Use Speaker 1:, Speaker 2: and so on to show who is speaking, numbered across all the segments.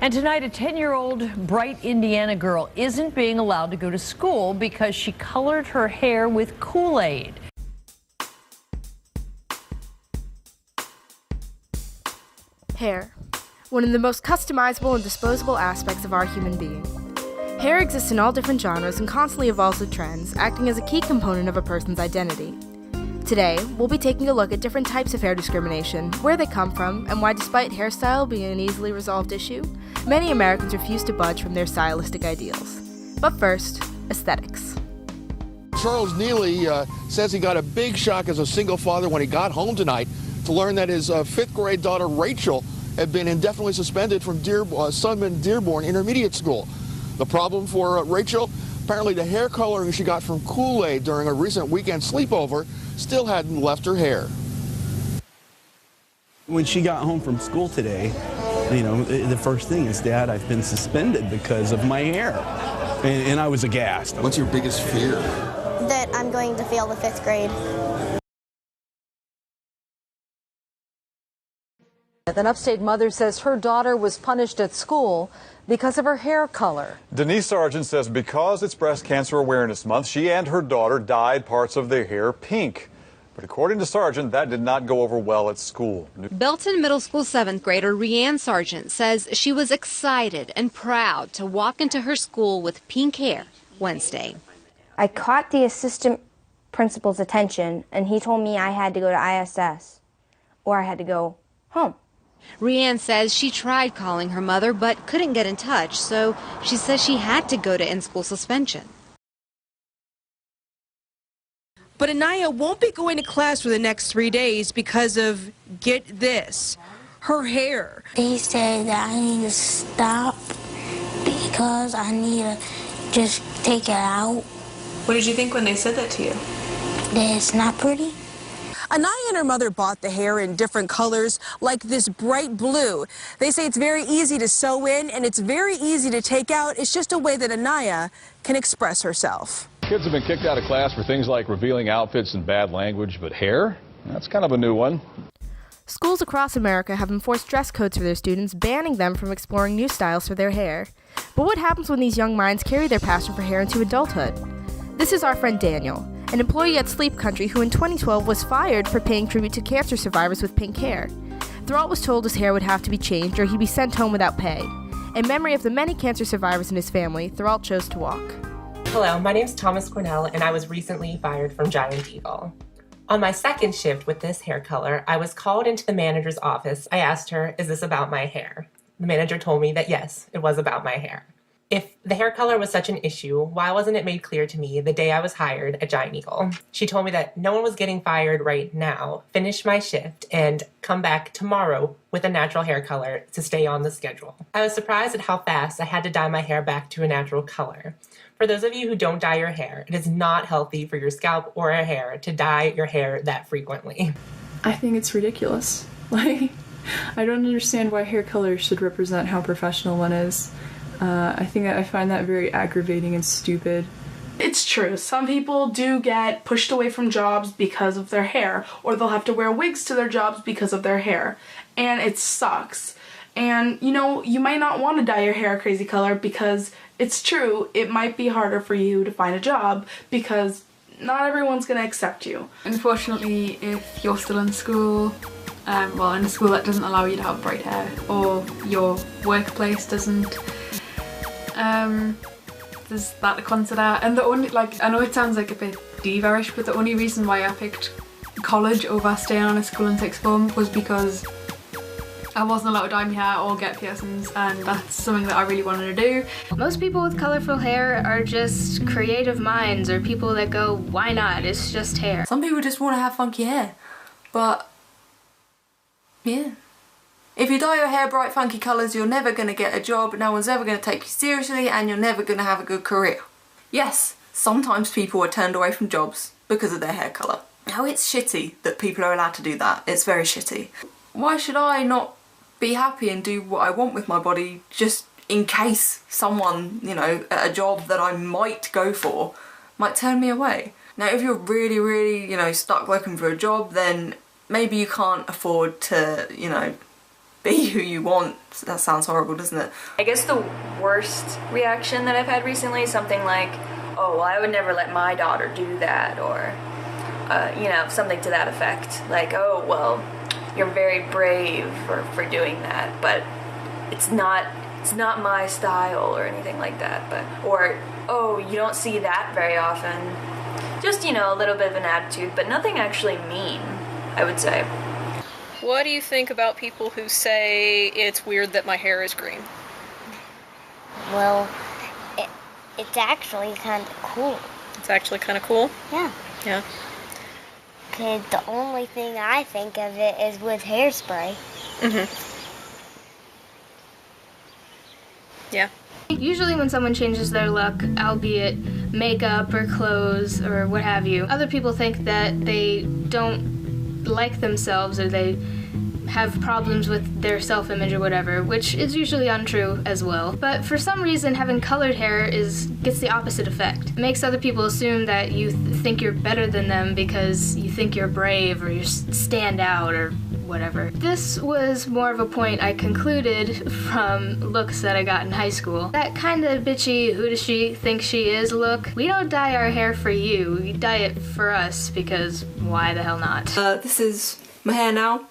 Speaker 1: And tonight, a 10-year-old bright Indiana girl isn't being allowed to go to school because she colored her hair with Kool-Aid.
Speaker 2: Hair, one of the most customizable and disposable aspects of our human being. Hair exists in all different genres and constantly evolves with trends, acting as a key component of a person's identity. Today, we'll be taking a look at different types of hair discrimination, where they come from, and why, despite hairstyle being an easily resolved issue, many Americans refuse to budge from their stylistic ideals. But first, aesthetics.
Speaker 3: Charles Neely says he got a big shock as a single father when he got home tonight to learn that his fifth grade daughter Rachel had been indefinitely suspended from Sunman Dearborn Intermediate School. The problem for Rachel, apparently the hair coloring she got from Kool-Aid during a recent weekend sleepover still hadn't left her hair.
Speaker 4: When she got home from school today, you know, the first thing is, Dad, I've been suspended because of my hair. And I was aghast.
Speaker 3: What's your biggest fear?
Speaker 5: That I'm going to fail the 5th grade.
Speaker 1: An upstate mother says her daughter was punished at school because of her hair color.
Speaker 6: Denise Sargent says because it's Breast Cancer Awareness Month, she and her daughter dyed parts of their hair pink. But according to Sargent, that did not go over well at school.
Speaker 7: Belton Middle School 7th grader Rianne Sargent says she was excited and proud to walk into her school with pink hair Wednesday.
Speaker 5: I caught the assistant principal's attention, and he told me I had to go to ISS or I had to go home.
Speaker 7: Rianne says she tried calling her mother but couldn't get in touch, so she says she had to go to in-school suspension.
Speaker 8: But Anaya won't be going to class for the next 3 days because of, get this, her hair.
Speaker 9: They said that I need to stop because I need to just take it out.
Speaker 8: What did you think when they said that to you?
Speaker 9: That it's not pretty.
Speaker 8: Anaya and her mother bought the hair in different colors, like this bright blue. They say it's very easy to sew in and it's very easy to take out. It's just a way that Anaya can express herself.
Speaker 10: Kids have been kicked out of class for things like revealing outfits and bad language, but hair? That's kind of a new one.
Speaker 2: Schools across America have enforced dress codes for their students, banning them from exploring new styles for their hair. But what happens when these young minds carry their passion for hair into adulthood? This is our friend Daniel, an employee at Sleep Country who in 2012 was fired for paying tribute to cancer survivors with pink hair. Thuralt was told his hair would have to be changed or he'd be sent home without pay. In memory of the many cancer survivors in his family, Thuralt chose to walk.
Speaker 11: Hello, my name is Thomas Cornell and I was recently fired from Giant Eagle. On my second shift with this hair color, I was called into the manager's office. I asked her, is this about my hair? The manager told me that yes, it was about my hair. If the hair color was such an issue, why wasn't it made clear to me the day I was hired at Giant Eagle? She told me that no one was getting fired right now, finish my shift, and come back tomorrow with a natural hair color to stay on the schedule. I was surprised at how fast I had to dye my hair back to a natural color. For those of you who don't dye your hair, it is not healthy for your scalp or your hair to dye your hair that frequently.
Speaker 12: I think it's ridiculous. I don't understand why hair color should represent how professional one is. I find that very aggravating and stupid.
Speaker 13: It's true. Some people do get pushed away from jobs because of their hair, or they'll have to wear wigs to their jobs because of their hair, and it sucks. And, you know, you might not want to dye your hair a crazy color because it's true, it might be harder for you to find a job because not everyone's going to accept you.
Speaker 14: Unfortunately, if you're still in school, well, in a school that doesn't allow you to have bright hair, or your workplace doesn't, there's that to consider. And the only, I know it sounds like a bit diva-ish, but the only reason why I picked college over staying on a school in sixth form was because I wasn't allowed to dye my hair or get piercings, and that's something that I really wanted to do.
Speaker 15: Most people with colorful hair are just creative minds, or people that go, why not? It's just hair.
Speaker 16: Some people just want to have funky hair, but yeah. If you dye your hair bright funky colours, you're never going to get a job, no one's ever going to take you seriously, and you're never going to have a good career. Yes, sometimes people are turned away from jobs because of their hair colour. Now it's shitty that people are allowed to do that, it's very shitty. Why should I not be happy and do what I want with my body just in case someone, you know, at a job that I might go for might turn me away? Now if you're really, really, you know, stuck looking for a job, then maybe you can't afford to, you know, be who you want. That sounds horrible, doesn't it?
Speaker 17: I guess the worst reaction that I've had recently is something like, oh, well, I would never let my daughter do that, or, you know, something to that effect. Like, oh, well, you're very brave for doing that, but it's not my style or anything like that. But, or, oh, you don't see that very often. Just, you know, a little bit of an attitude, but nothing actually mean, I would say.
Speaker 18: What do you think about people who say it's weird that my hair is green?
Speaker 19: Well, it's actually kind of cool.
Speaker 18: It's actually kind of cool?
Speaker 19: Yeah.
Speaker 18: Yeah.
Speaker 19: Because the only thing I think of it is with hairspray.
Speaker 18: Yeah.
Speaker 15: Usually when someone changes their look, albeit makeup or clothes or what have you, other people think that they don't like themselves or they have problems with their self-image or whatever, which is usually untrue as well. But for some reason, having colored hair gets the opposite effect. It makes other people assume that you think you're better than them because you think you're brave or you stand out or whatever. This was more of a point I concluded from looks that I got in high school. That kind of bitchy, who does she think she is look, we don't dye our hair for you, we dye it for us because why the hell not?
Speaker 16: This is my hair now,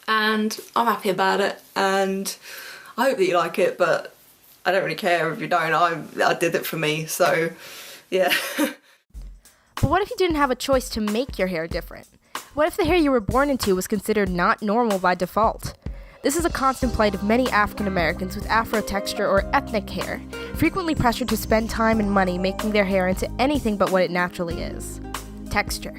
Speaker 16: and I'm happy about it, and I hope that you like it, but I don't really care if you don't. I did it for me, so yeah.
Speaker 2: But what if you didn't have a choice to make your hair different? What if the hair you were born into was considered not normal by default? This is a constant plight of many African Americans with Afro texture or ethnic hair, frequently pressured to spend time and money making their hair into anything but what it naturally is: texture.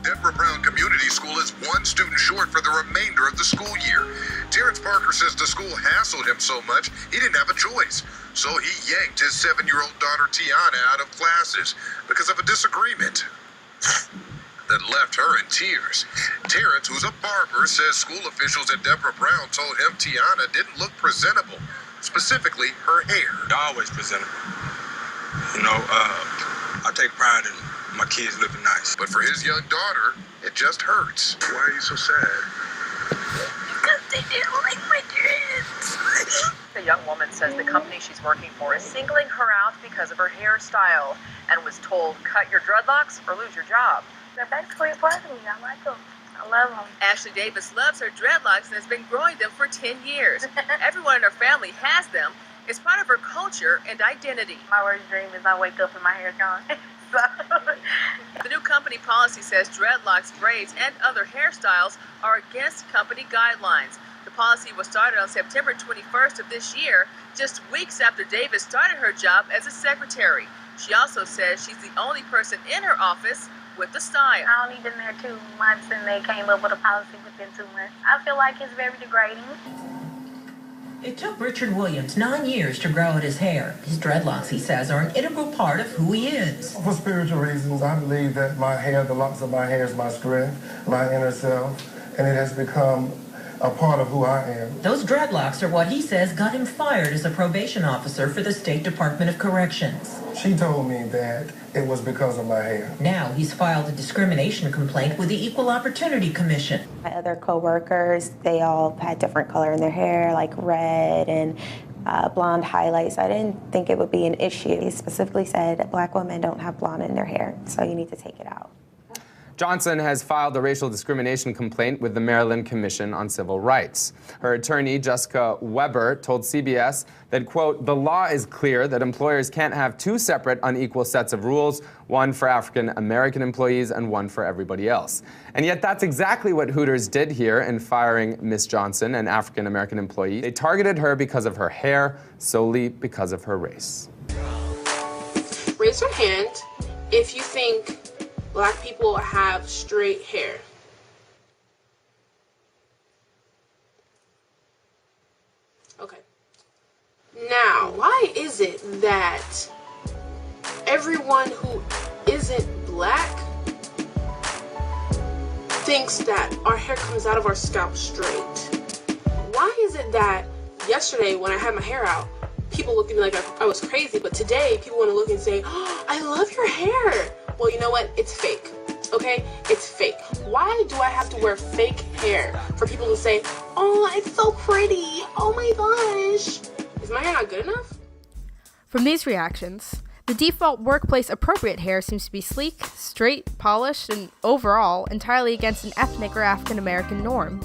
Speaker 20: Deborah Brown Community School is one student short for the remainder of the school year. Terrence Parker says the school hassled him so much he didn't have a choice. So he yanked his 7-year-old daughter Tiana out of classes because of a disagreement that left her in tears. Terrence, who's a barber, says school officials at Deborah Brown told him Tiana didn't look presentable, specifically her hair.
Speaker 21: Always presentable. You know, I take pride in my kids looking nice.
Speaker 20: But for his young daughter, it just hurts.
Speaker 21: Why are you so sad?
Speaker 22: Because they didn't like my dreads. The young woman says the company she's working for is singling her out because of her hairstyle and was told, cut your dreadlocks or lose your job.
Speaker 23: They're basically a part of me. I like them. I love them.
Speaker 24: Ashley Davis loves her dreadlocks and has been growing them for 10 years. Everyone in her family has them. It's part of her culture and identity.
Speaker 23: My worst dream is I wake up and my hair's gone.
Speaker 24: The new company policy says dreadlocks, braids, and other hairstyles are against company guidelines. The policy was started on September 21st of this year, just weeks after Davis started her job as a secretary. She also says she's the only person in her office with the style.
Speaker 23: I only been there 2 months and they came up with a policy within 2 months. I feel like it's very degrading.
Speaker 25: It took Richard Williams 9 years to grow out his hair. His dreadlocks, he says, are an integral part of who he is.
Speaker 26: For spiritual reasons, I believe that my hair, the locks of my hair, is my strength, my inner self, and it has become a part of who I am.
Speaker 25: Those dreadlocks are what he says got him fired as a probation officer for the State Department of Corrections.
Speaker 26: She told me that it was because of my hair.
Speaker 25: Now he's filed a discrimination complaint with the Equal Opportunity Commission.
Speaker 27: My other co-workers, they all had different color in their hair, like red and blonde highlights. I didn't think it would be an issue. He specifically said black women don't have blonde in their hair, so you need to take it out.
Speaker 1: Johnson has filed a racial discrimination complaint with the Maryland Commission on Civil Rights. Her attorney, Jessica Weber, told CBS that, quote, the law is clear that employers can't have 2 separate unequal sets of rules, one for African American employees and one for everybody else. And yet that's exactly what Hooters did here in firing Miss Johnson, an African American employee. They targeted her because of her hair, solely because of her race.
Speaker 28: Raise your hand if you think black people have straight hair. Okay. Now, why is it that everyone who isn't black thinks that our hair comes out of our scalp straight? Why is it that yesterday when I had my hair out, people looked at me like I was crazy, but today people want to look and say, oh, I love your hair. Well, you know what? It's fake. Okay? It's fake. Why do I have to wear fake hair for people to say, oh, it's so pretty, oh my gosh? Is my hair not good enough?
Speaker 2: From these reactions, the default workplace appropriate hair seems to be sleek, straight, polished, and overall entirely against an ethnic or African American norm.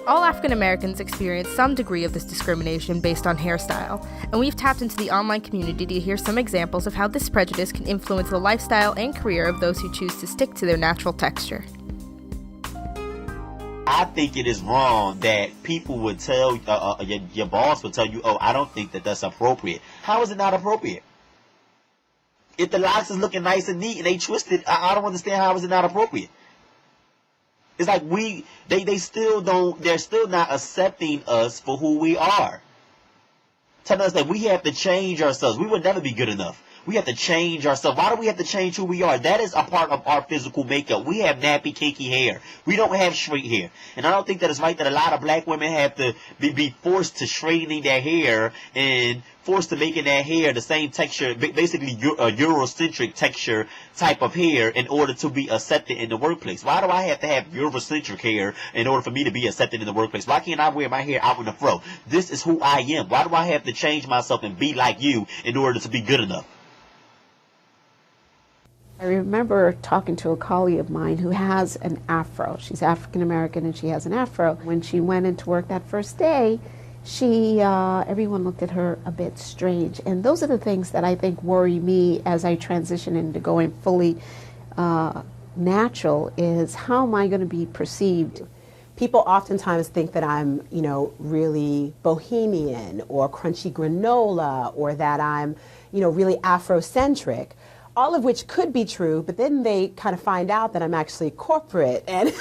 Speaker 2: All African Americans experience some degree of this discrimination based on hairstyle, and we've tapped into the online community to hear some examples of how this prejudice can influence the lifestyle and career of those who choose to stick to their natural texture.
Speaker 3: I think it is wrong that people would tell, your boss would tell you, oh, I don't think that that's appropriate. How is it not appropriate? If the locks is looking nice and neat and they twisted, I don't understand how is it not appropriate. It's like they're still not accepting us for who we are. Telling us that we have to change ourselves. We would never be good enough. We have to change ourselves. Why do we have to change who we are? That is a part of our physical makeup. We have nappy, cakey hair. We don't have straight hair. And I don't think that it's right that a lot of black women have to be forced to straightening their hair and forced to making that hair the same texture, basically a Eurocentric texture type of hair in order to be accepted in the workplace. Why do I have to have Eurocentric hair in order for me to be accepted in the workplace? Why can't I wear my hair out in the fro? This is who I am. Why do I have to change myself and be like you in order to be good enough?
Speaker 4: I remember talking to a colleague of mine who has an afro. She's African American and she has an afro. When she went into work that first day, everyone looked at her a bit strange. And those are the things that I think worry me as I transition into going fully natural, is how am I going to be perceived?
Speaker 5: People oftentimes think that I'm, really bohemian or crunchy granola, or that I'm, really Afrocentric. All of which could be true, but then they kind of find out that I'm actually corporate. And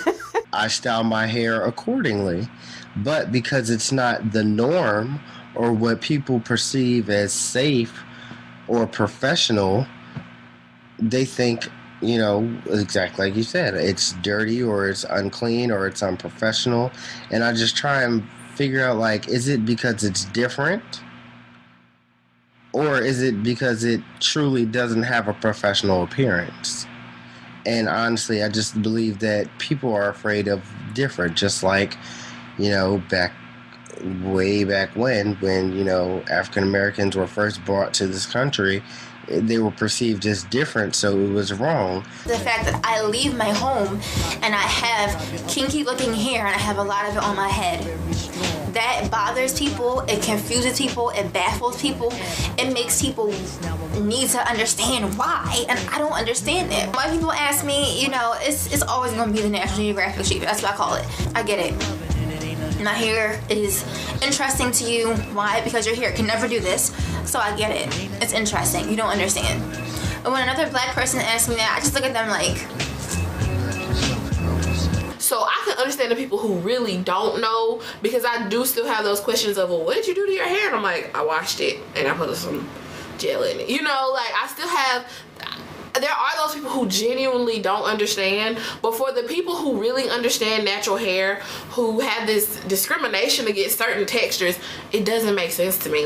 Speaker 6: I style my hair accordingly, but because it's not the norm or what people perceive as safe or professional, they think, exactly like you said, it's dirty or it's unclean or it's unprofessional. And I just try and figure out, is it because it's different? Or is it because it truly doesn't have a professional appearance? And honestly, I just believe that people are afraid of different, just like, way back when African Americans were first brought to this country, they were perceived as different, so it was wrong.
Speaker 7: The fact that I leave my home and I have kinky looking hair and I have a lot of it on my head, that bothers people, it confuses people, it baffles people, it makes people need to understand why, and I don't understand it. When people ask me, it's always going to be the National Geographic sheep. That's what I call it. I get it. My hair is interesting to you. Why? Because your hair can never do this. So I get it. It's interesting. You don't understand. But when another black person asks me that, I just look at them like...
Speaker 28: So I can understand the people who really don't know, because I do still have those questions of, well, what did you do to your hair? And I'm like, I washed it and I put some gel in it. I still have... There are those people who genuinely don't understand, but for the people who really understand natural hair, who have this discrimination against certain textures, it doesn't make sense to me.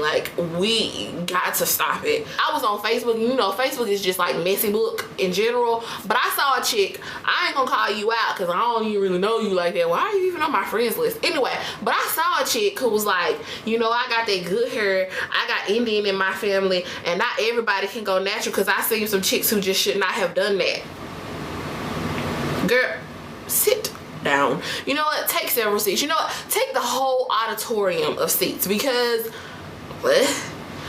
Speaker 28: We got to stop it. I was on Facebook, Facebook is just like messy book in general, but I saw a chick, I ain't gonna call you out because I don't even really know you like that. Why are you even on my friends list? Anyway, but I saw a chick who was like, I got that good hair, I got Indian in my family, and not everybody can go natural, because I seen some chicks who just should not have done that. Girl, sit down. You know what? Take several seats. You know what? Take the whole auditorium of seats, because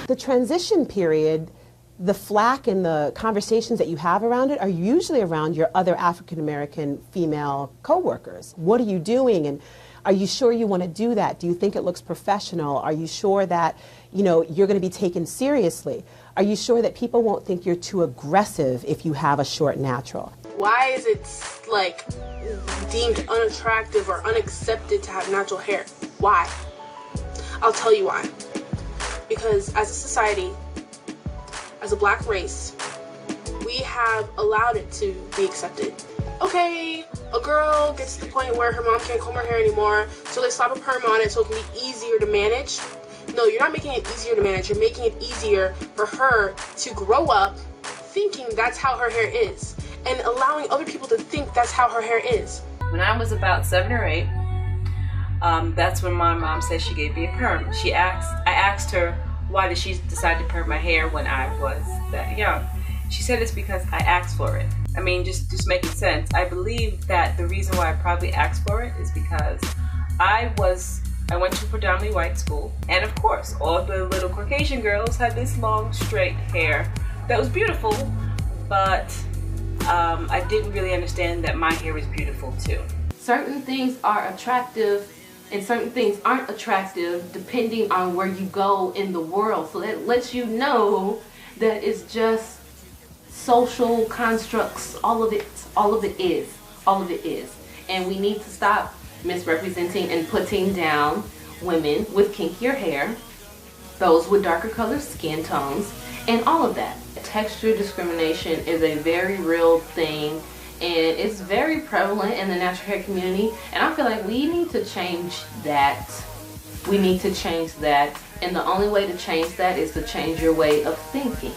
Speaker 5: the transition period, the flack and the conversations that you have around it are usually around your other African American female coworkers. What are you doing? And are you sure you want to do that? Do you think it looks professional? Are you sure that, you're going to be taken seriously? Are you sure that people won't think you're too aggressive if you have a short natural?
Speaker 28: Why is it deemed unattractive or unaccepted to have natural hair? Why? I'll tell you why. Because as a society, as a black race, we have allowed it to be accepted. Okay, a girl gets to the point where her mom can't comb her hair anymore, so they slap a perm on it so it can be easier to manage. No, you're not making it easier to manage. You're making it easier for her to grow up thinking that's how her hair is.
Speaker 2: and allowing other people to think that's how her hair is.
Speaker 8: When I was about 7 or 8, that's when my mom said she gave me a perm. I asked her, why did she decide to perm my hair when I was that young? She said it's because I asked for it. I mean, just making sense. I believe that the reason why I probably asked for it is because I went to a predominantly white school, and of course, all the little Caucasian girls had this long, straight hair that was beautiful, but I didn't really understand that my hair was beautiful too.
Speaker 9: Certain things are attractive and certain things aren't attractive depending on where you go in the world. So that lets you know that it's just social constructs. All of it is. And we need to stop misrepresenting and putting down women with kinkier hair, those with darker colored skin tones, and all of that. Texture discrimination is a very real thing, and it's very prevalent in the natural hair community, and I feel like we need to change that. We need to change that, and the only way to change that is to change your way of thinking.